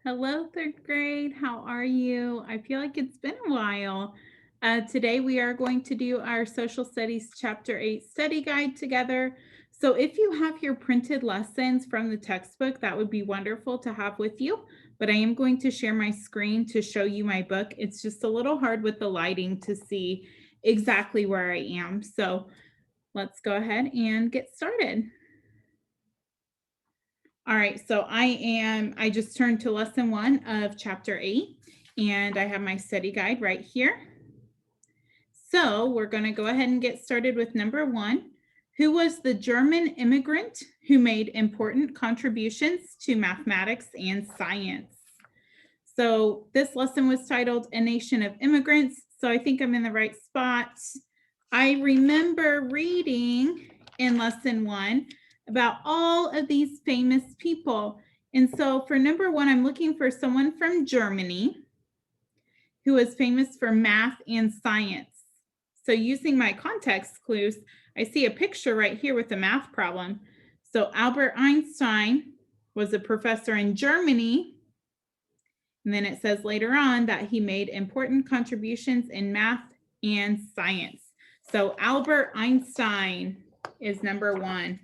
Hello, third grade. How are you? I feel like it's been a while. Today, we are going to do our Social Studies Chapter 8 study guide together. So, if you have your printed lessons from the textbook, that would be wonderful to have with you. But I am going to share my screen to show you my book. It's just a little hard with the lighting to see exactly where I am. So, let's go ahead and get started. All right, so I just turned to lesson 1 of chapter 8, and I have my study guide right here. So we're going to go ahead and get started with number 1. Who was the German immigrant who made important contributions to mathematics and science? So this lesson was titled A Nation of Immigrants. So I think I'm in the right spot. I remember reading in lesson 1 about all of these famous people. And so for number 1, I'm looking for someone from Germany who is famous for math and science. So using my context clues, I see a picture right here with a math problem. So Albert Einstein was a professor in Germany. And then it says later on that he made important contributions in math and science. So Albert Einstein is number 1.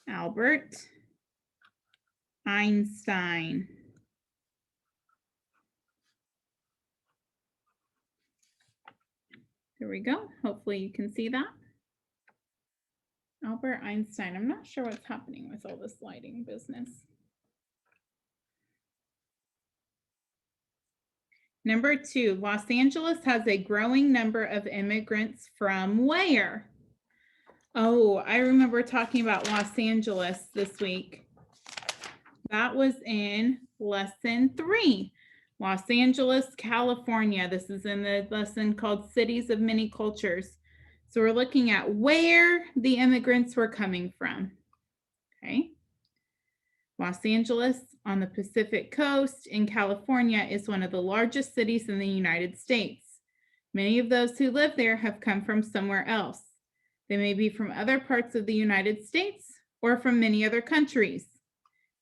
Albert Einstein. There we go. Hopefully you can see that. Albert Einstein. I'm not sure what's happening with all this lighting business. Number 2, Los Angeles has a growing number of immigrants from where? Oh, I remember talking about Los Angeles this week. That was in lesson 3. Los Angeles, California. This is in the lesson called Cities of Many Cultures. So we're looking at where the immigrants were coming from. Okay. Los Angeles on the Pacific coast in California is one of the largest cities in the United States. Many of those who live there have come from somewhere else. They may be from other parts of the United States or from many other countries.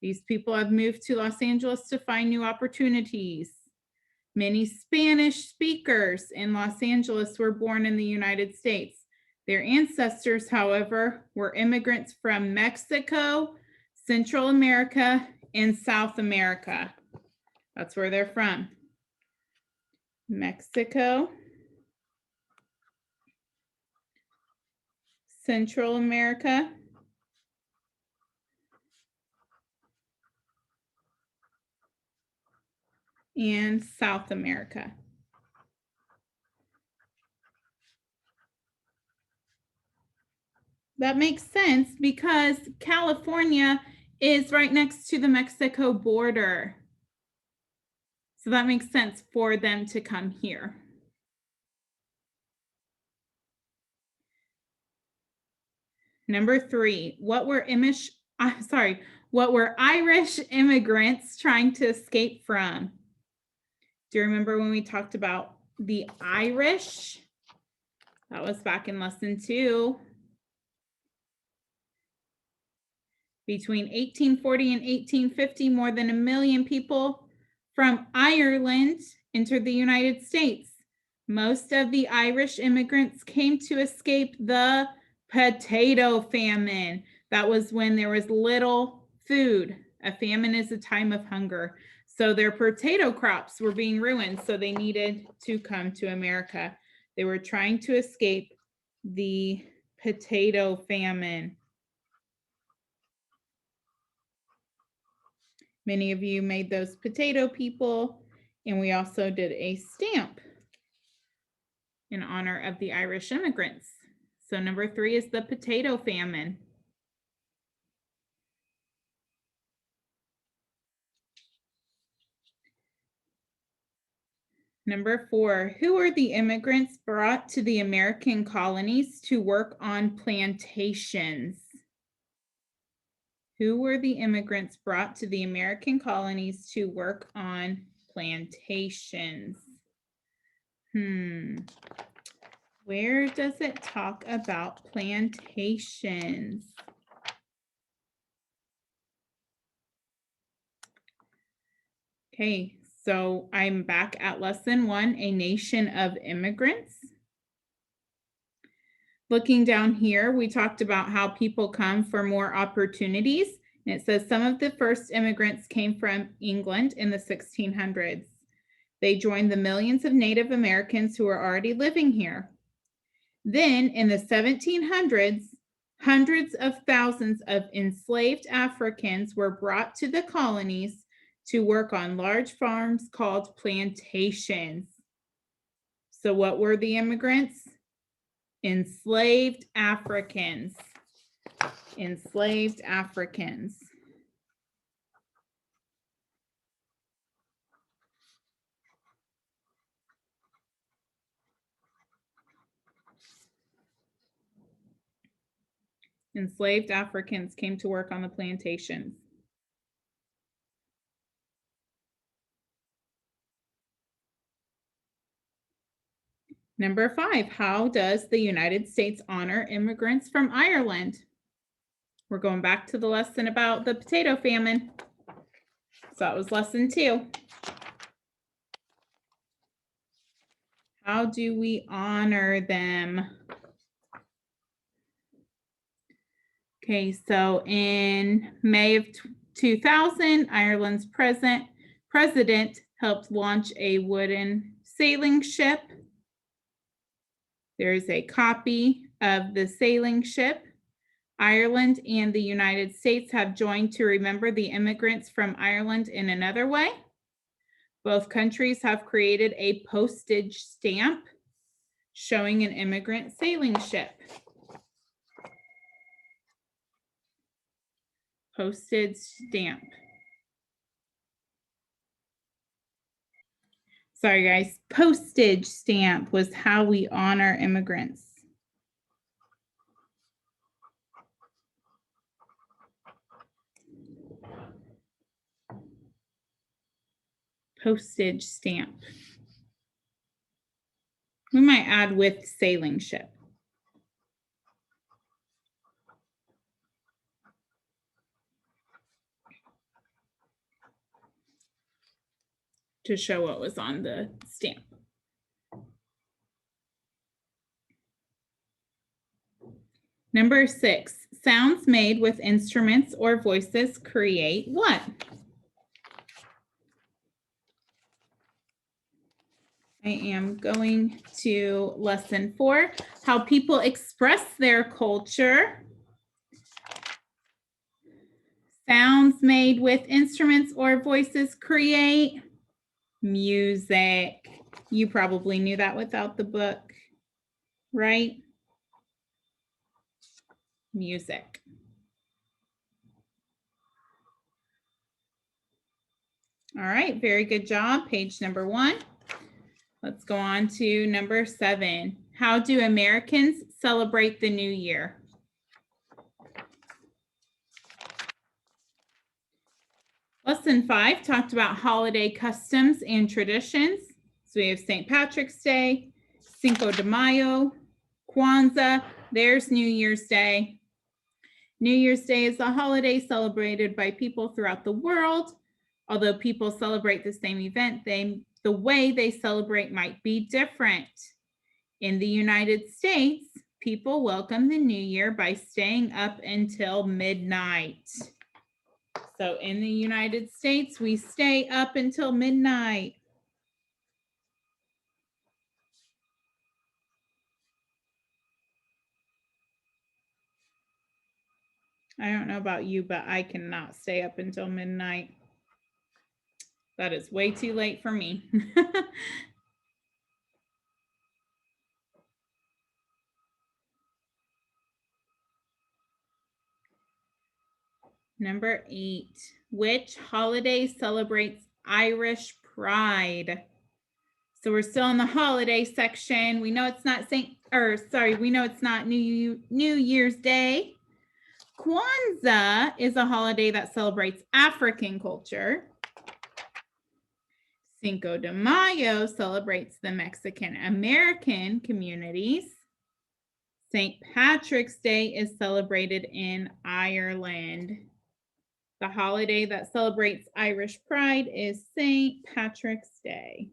These people have moved to Los Angeles to find new opportunities. Many Spanish speakers in Los Angeles were born in the United States. Their ancestors, however, were immigrants from Mexico, Central America, and South America. That's where they're from. Mexico, Central America, and South America. That makes sense because California is right next to the Mexico border. So that makes sense for them to come here. Number 3, what were Irish immigrants trying to escape from? Do you remember when we talked about the Irish? That was back in lesson 2. Between 1840 and 1850, more than 1 million people from Ireland entered the United States. Most of the Irish immigrants came to escape the potato famine. That was when there was little food. A famine is a time of hunger. So their potato crops were being ruined, so they needed to come to America. They were trying to escape the potato famine. Many of you made those potato people, and we also did a stamp in honor of the Irish immigrants. So number 3 is the potato famine. Number 4, who were the immigrants brought to the American colonies to work on plantations? Who were the immigrants brought to the American colonies to work on plantations? Where does it talk about plantations? Okay, so I'm back at lesson 1, A Nation of Immigrants. Looking down here, we talked about how people come for more opportunities. And it says some of the first immigrants came from England in the 1600s. They joined the millions of Native Americans who were already living here. Then in the 1700s, hundreds of thousands of enslaved Africans were brought to the colonies to work on large farms called plantations. So what were the immigrants? Enslaved Africans. Enslaved Africans. Enslaved Africans came to work on the plantations. Number 5, how does the United States honor immigrants from Ireland? We're going back to the lesson about the potato famine. So that was lesson 2. How do we honor them? Okay, so in May of 2000, Ireland's president helped launch a wooden sailing ship. There's a copy of the sailing ship. Ireland and the United States have joined to remember the immigrants from Ireland in another way. Both countries have created a postage stamp showing an immigrant sailing ship. Postage stamp. Sorry, guys. Postage stamp was how we honor immigrants. Postage stamp. We might add with sailing ship. To show what was on the stamp. Number 6, sounds made with instruments or voices create what? I am going to lesson 4, how people express their culture. Sounds made with instruments or voices create music. You probably knew that without the book, right? Music. All right, very good job. Page number 1. Let's go on to number 7. How do Americans celebrate the new year? Lesson 5 talked about holiday customs and traditions. So we have St. Patrick's Day, Cinco de Mayo, Kwanzaa, there's New Year's Day. New Year's Day is a holiday celebrated by people throughout the world. Although people celebrate the same event, the way they celebrate might be different. In the United States, people welcome the new year by staying up until midnight. So in the United States, we stay up until midnight. I don't know about you, but I cannot stay up until midnight. That is way too late for me. Number 8, which holiday celebrates Irish pride? So we're still in the holiday section. We know it's not we know it's not New Year's Day. Kwanzaa is a holiday that celebrates African culture. Cinco de Mayo celebrates the Mexican American communities. St. Patrick's Day is celebrated in Ireland. The holiday that celebrates Irish pride is St. Patrick's Day.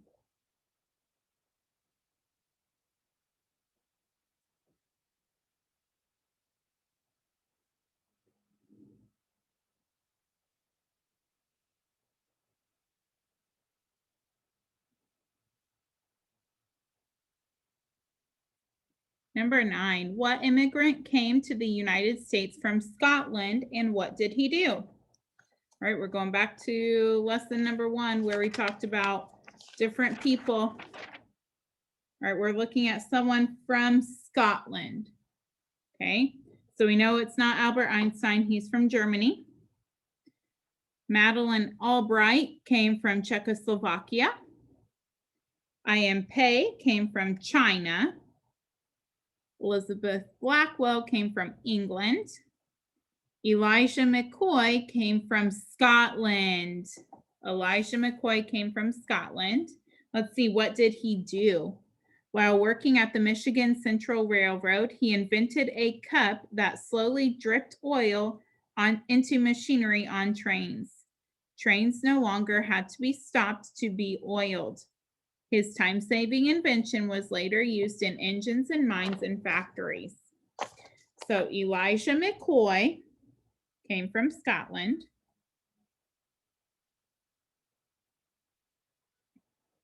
Number 9, what immigrant came to the United States from Scotland and what did he do? All right, we're going back to lesson number 1 where we talked about different people. All right, we're looking at someone from Scotland. Okay, so we know it's not Albert Einstein, he's from Germany. Madeleine Albright came from Czechoslovakia. I.M. Pei came from China. Elizabeth Blackwell came from England. Elijah McCoy came from Scotland. Elijah McCoy came from Scotland. Let's see, what did he do? While working at the Michigan Central Railroad, he invented a cup that slowly dripped oil into machinery on trains. Trains no longer had to be stopped to be oiled. His time-saving invention was later used in engines and mines and factories. So Elijah McCoy came from Scotland.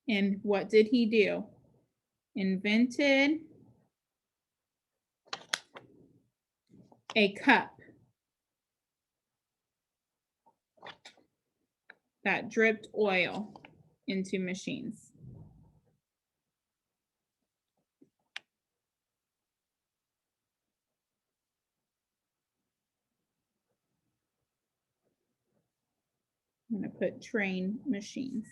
And what did he do? Invented a cup that dripped oil into machines. I'm going to put train machines,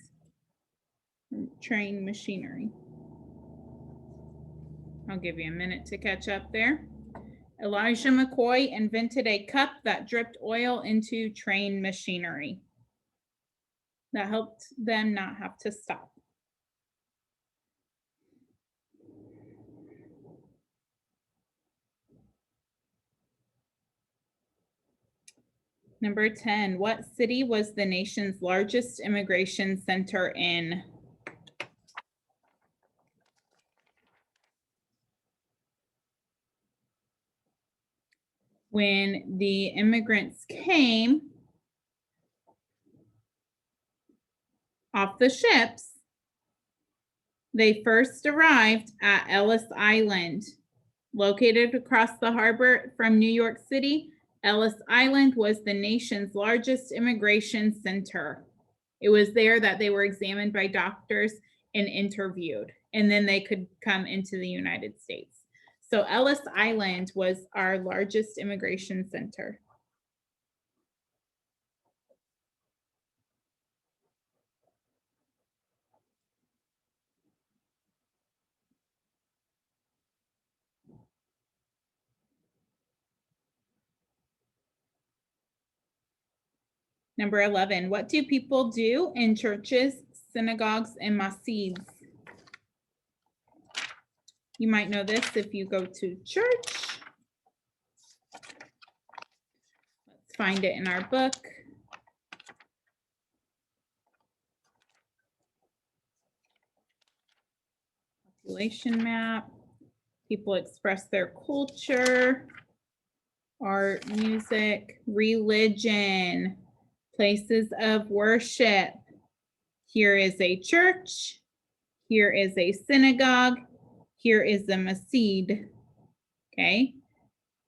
train machinery. I'll give you a minute to catch up there. Elijah McCoy invented a cup that dripped oil into train machinery. That helped them not have to stop. Number 10, what city was the nation's largest immigration center in? When the immigrants came off the ships, they first arrived at Ellis Island, located across the harbor from New York City. Ellis Island was the nation's largest immigration center. It was there that they were examined by doctors and interviewed, and then they could come into the United States. So Ellis Island was our largest immigration center. Number 11, what do people do in churches, synagogues, and masjids? You might know this if you go to church. Let's find it in our book. Population map. People express their culture, art, music, religion, places of worship. Here is a church. Here is a synagogue. Here is a masjid. Okay.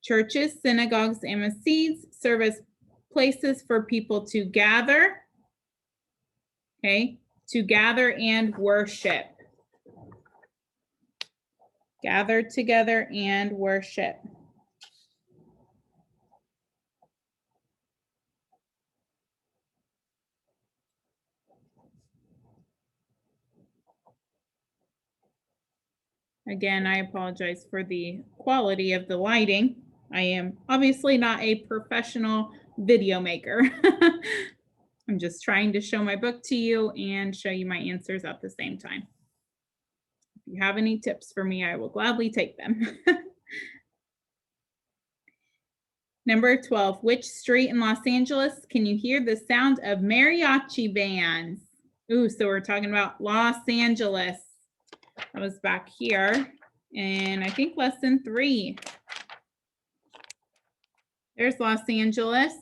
Churches, synagogues, and masjids serve as places for people to gather. Okay. To gather and worship. Gather together and worship. Again, I apologize for the quality of the lighting. I am obviously not a professional video maker. I'm just trying to show my book to you and show you my answers at the same time. If you have any tips for me, I will gladly take them. Number 12, which street in Los Angeles can you hear the sound of mariachi bands? Ooh, so we're talking about Los Angeles. That was back here. And I think lesson 3. There's Los Angeles.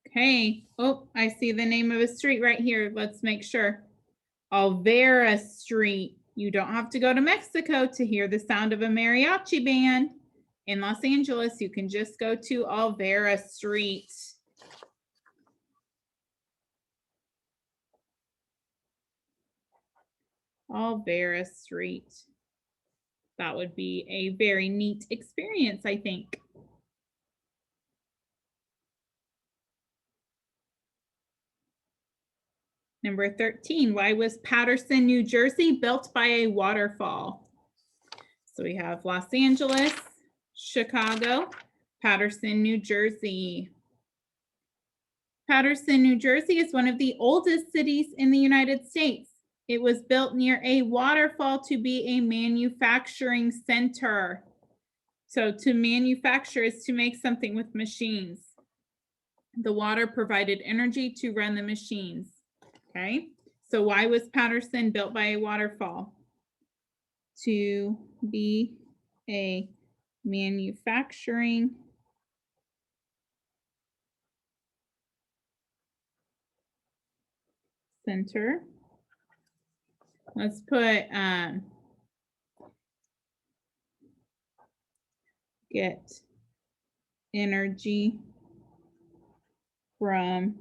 Okay. Oh, I see the name of a street right here. Let's make sure. Alvera Street. You don't have to go to Mexico to hear the sound of a mariachi band. In Los Angeles, you can just go to Alvera Street. Alvera Street. That would be a very neat experience, I think. Number 13, why was Paterson, New Jersey built by a waterfall? So we have Los Angeles, Chicago, Paterson, New Jersey. Paterson, New Jersey is one of the oldest cities in the United States. It was built near a waterfall to be a manufacturing center. So to manufacture is to make something with machines. The water provided energy to run the machines. Okay, so why was Paterson built by a waterfall? To be a manufacturing center. Let's put get energy from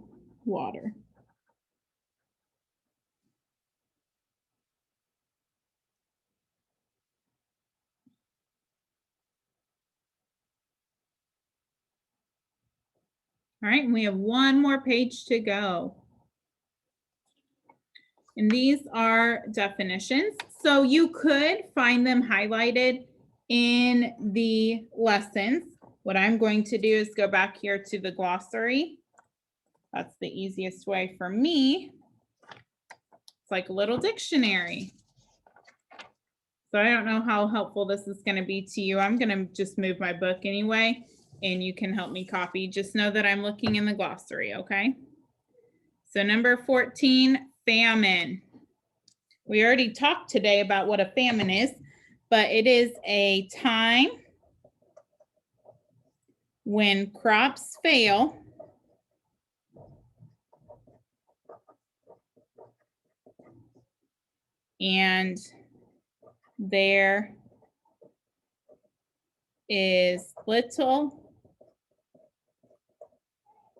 water. All right, and we have one more page to go. And these are definitions. So you could find them highlighted in the lessons. What I'm going to do is go back here to the glossary. That's the easiest way for me. It's like a little dictionary. So I don't know how helpful this is going to be to you. I'm going to just move my book anyway, and you can help me copy. Just know that I'm looking in the glossary, okay? So number 14, famine. We already talked today about what a famine is, but it is a time when crops fail and there is little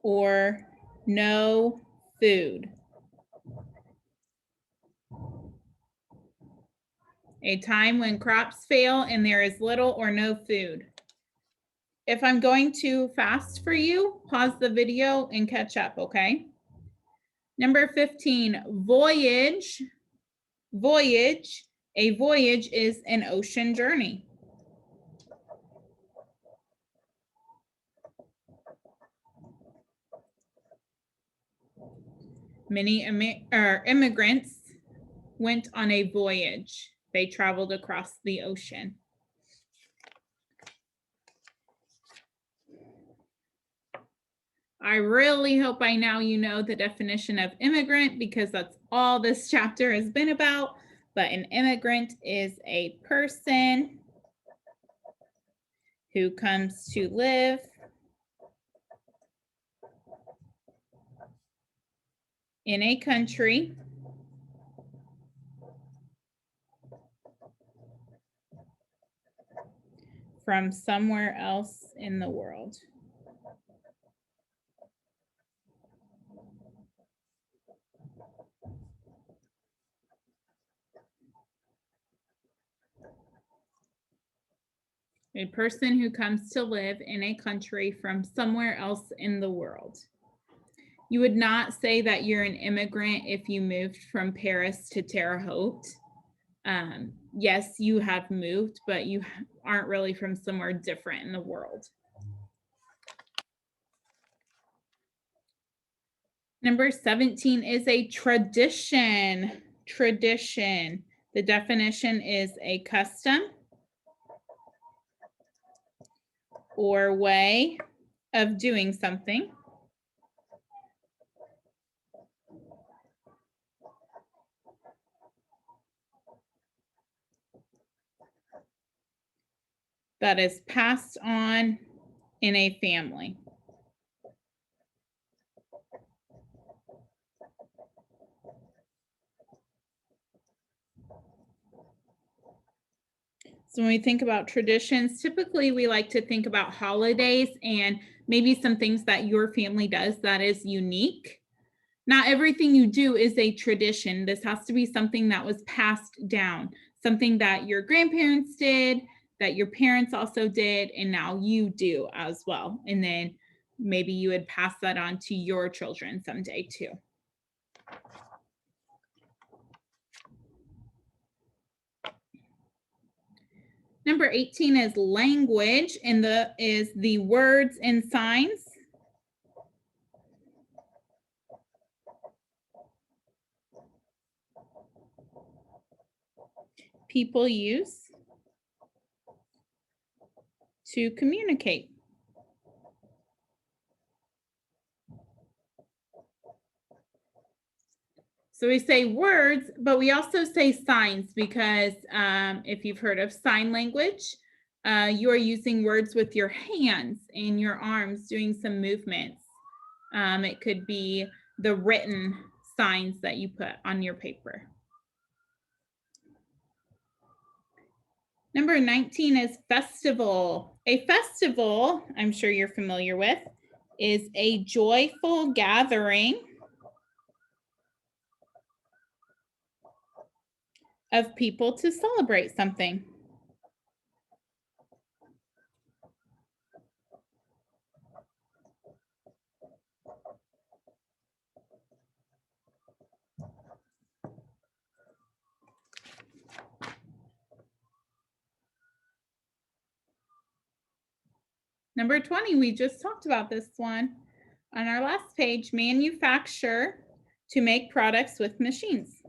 or no food. A time when crops fail and there is little or no food. If I'm going too fast for you, pause the video and catch up, okay? Number 15, voyage. Voyage. A voyage is an ocean journey. Many immigrants went on a voyage. They traveled across the ocean. I really hope by now you know the definition of immigrant, because that's all this chapter has been about. But an immigrant is a person who comes to live in a country from somewhere else in the world. A person who comes to live in a country from somewhere else in the world. You would not say that you're an immigrant if you moved from Paris to Terre Haute. Yes, you have moved, but you aren't really from somewhere different in the world. Number 17 is a tradition. Tradition. The definition is a custom or way of doing something. That is passed on in a family. So when we think about traditions, typically we like to think about holidays and maybe some things that your family does that is unique. Not everything you do is a tradition. This has to be something that was passed down, something that your grandparents did, that your parents also did, and now you do as well. And then maybe you would pass that on to your children someday too. Number 18 is language, and the words and signs people use to communicate. So we say words, but we also say signs because if you've heard of sign language, you are using words with your hands and your arms doing some movements. It could be the written signs that you put on your paper. Number 19 is festival. A festival, I'm sure you're familiar with, is a joyful gathering of people to celebrate something. Number 20, we just talked about this one on our last page, manufacture to make products with machines.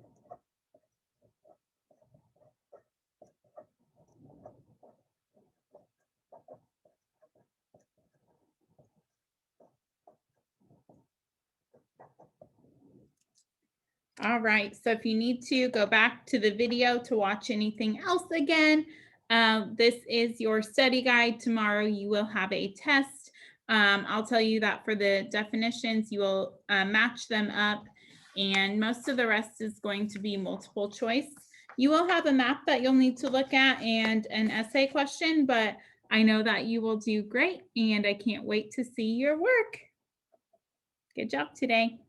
All right, so if you need to go back to the video to watch anything else again, this is your study guide. Tomorrow you will have a test. I'll tell you that for the definitions, you will match them up, and most of the rest is going to be multiple choice. You will have a map that you'll need to look at and an essay question, but I know that you will do great, and I can't wait to see your work. Good job today.